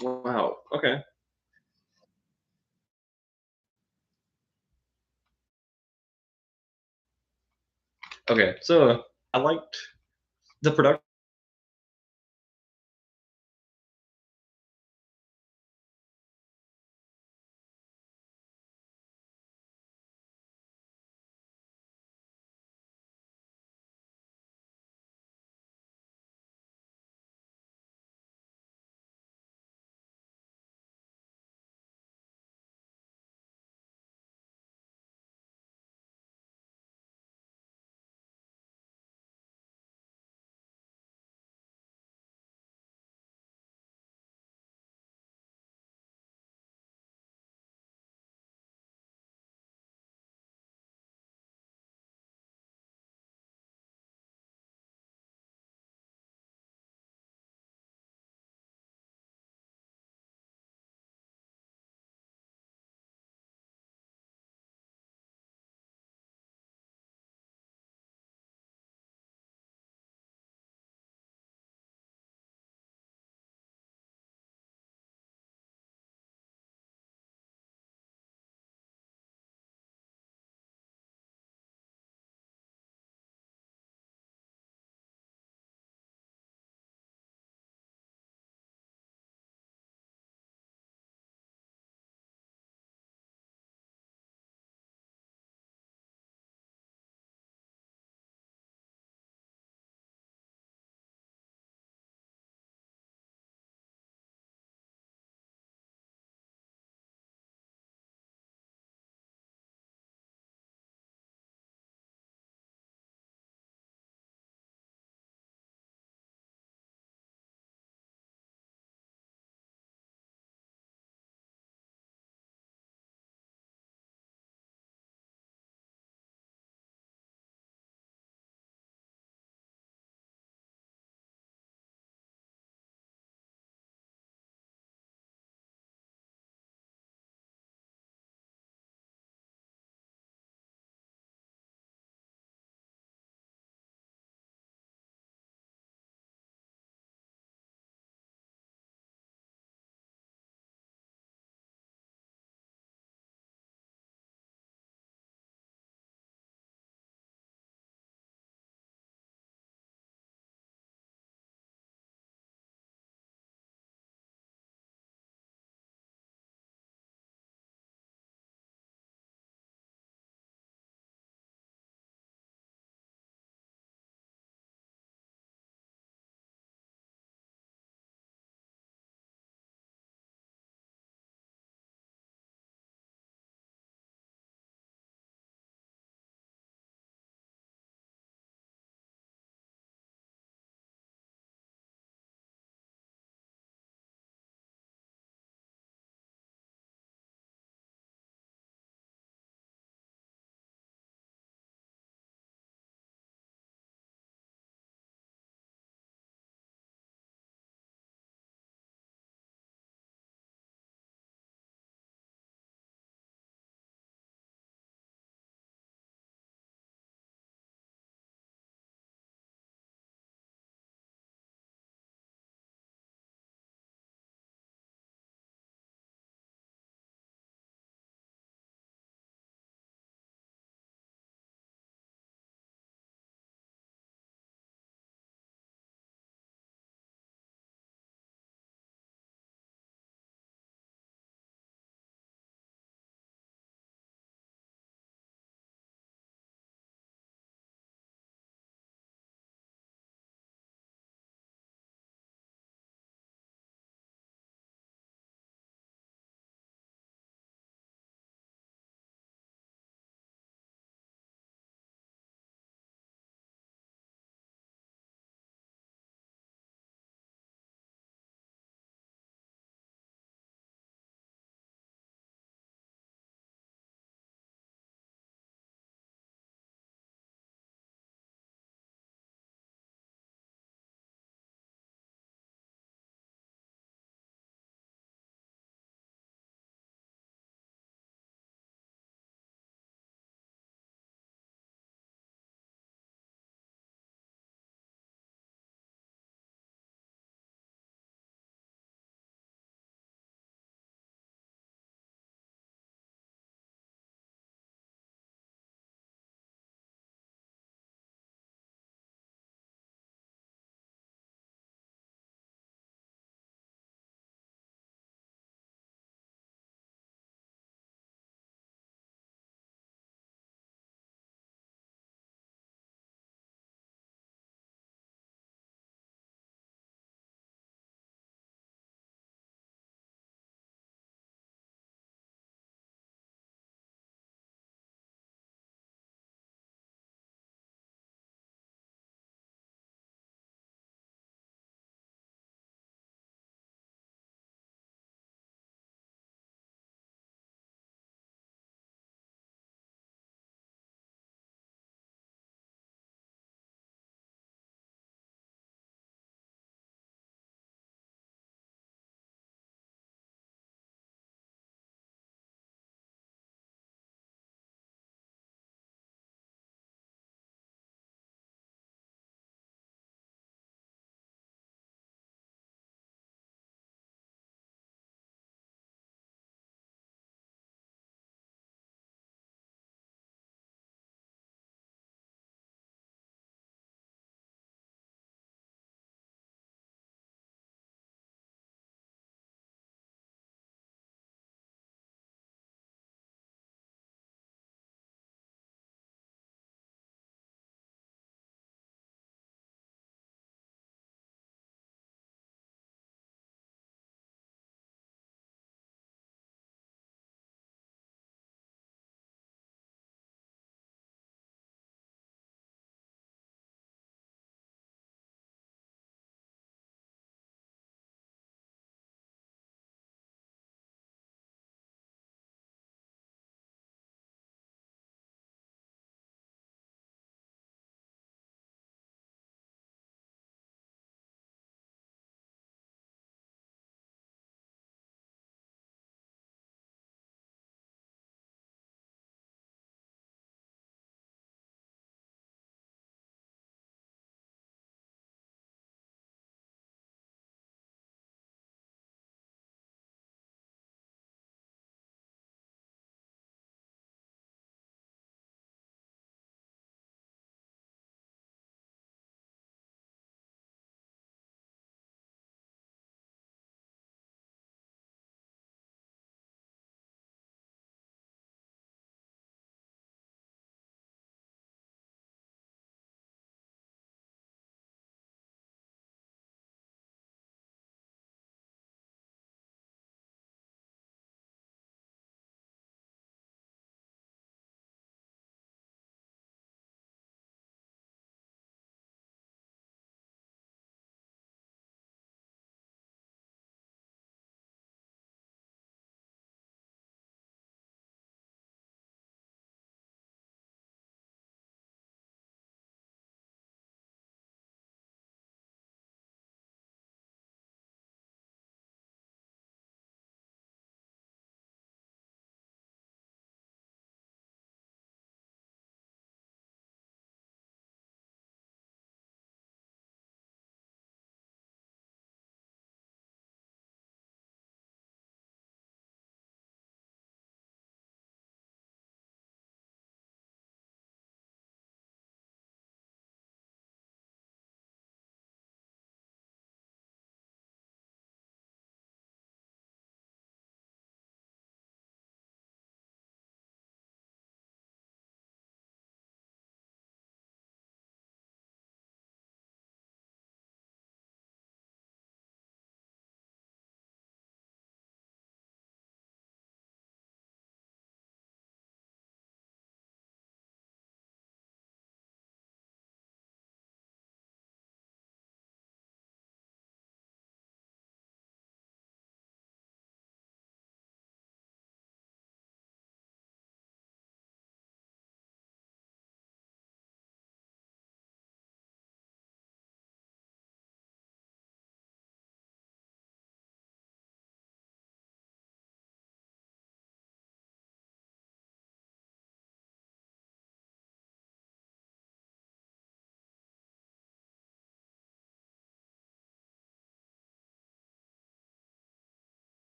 Speaker 1: Wow. Okay. Okay. So I liked the production.